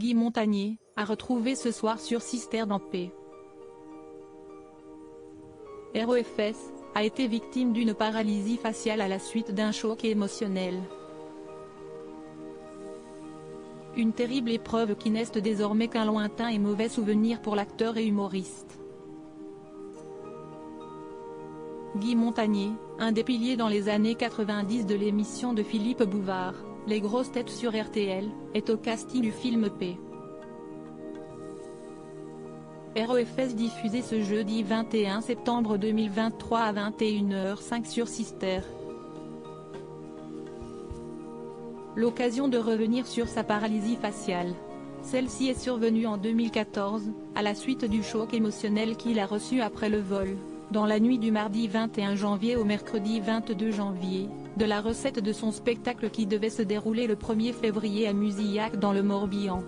Guy Montagnier, à retrouver ce soir sur Sister dans P. REFS, a été victime d'une paralysie faciale à la suite d'un choc émotionnel. Une terrible épreuve qui n'est désormais qu'un lointain et mauvais souvenir pour l'acteur et humoriste. Guy Montagnier, un des piliers dans les années 90 de l'émission de Philippe Bouvard, Les grosses têtes sur RTL, est au casting du film P. REFS diffusé ce jeudi 21 septembre 2023 à 21h05 sur Sister. L'occasion de revenir sur sa paralysie faciale. Celle-ci est survenue en 2014, à la suite du choc émotionnel qu'il a reçu après le vol, dans la nuit du mardi 21 janvier au mercredi 22 janvier, de la recette de son spectacle qui devait se dérouler le 1er février à Musillac dans le Morbihan.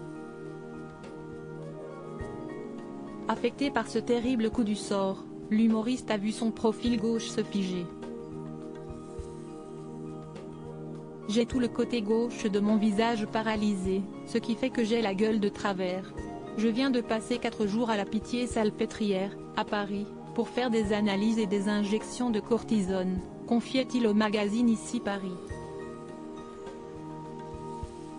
Affecté par ce terrible coup du sort, l'humoriste a vu son profil gauche se figer. J'ai tout le côté gauche de mon visage paralysé, ce qui fait que j'ai la gueule de travers. Je viens de passer 4 jours à la Pitié-Salpêtrière, à Paris, pour faire des analyses et des injections de cortisone, confiait-il au magazine Ici Paris.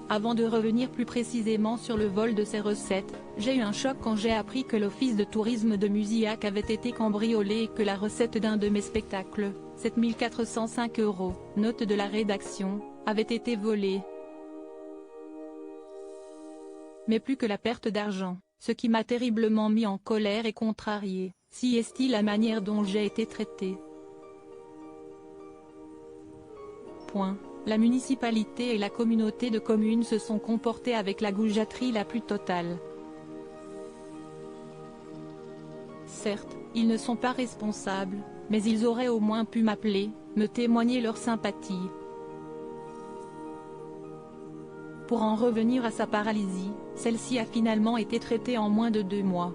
Avant de revenir plus précisément sur le vol de ces recettes, j'ai eu un choc quand j'ai appris que l'office de tourisme de Musillac avait été cambriolé et que la recette d'un de mes spectacles, 7 405 €, note de la rédaction, avait été volée. Mais plus que la perte d'argent, ce qui m'a terriblement mis en colère et contrarié, si est-il la manière dont j'ai été traité. Point. La municipalité et la communauté de communes se sont comportées avec la goujaterie la plus totale. Certes, ils ne sont pas responsables, mais ils auraient au moins pu m'appeler, me témoigner leur sympathie. Pour en revenir à sa paralysie, celle-ci a finalement été traitée en moins de 2 mois.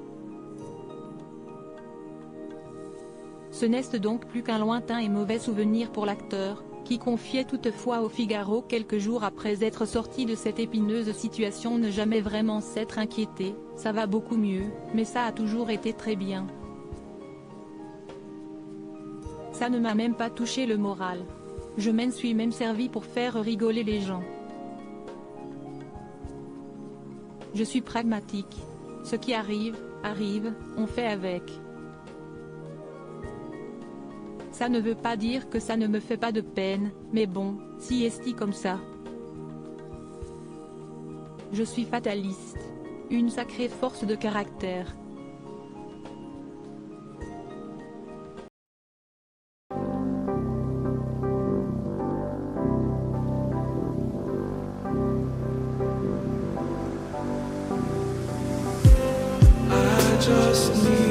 Ce n'est donc plus qu'un lointain et mauvais souvenir pour l'acteur, qui confiait toutefois au Figaro quelques jours après être sorti de cette épineuse situation ne jamais vraiment s'être inquiété, ça va beaucoup mieux, mais ça a toujours été très bien. Ça ne m'a même pas touché le moral. Je m'en suis même servi pour faire rigoler les gens. Je suis pragmatique. Ce qui arrive, arrive, on fait avec. Ça ne veut pas dire que ça ne me fait pas de peine, mais bon, si est-il comme ça. Je suis fataliste. Une sacrée force de caractère. I just need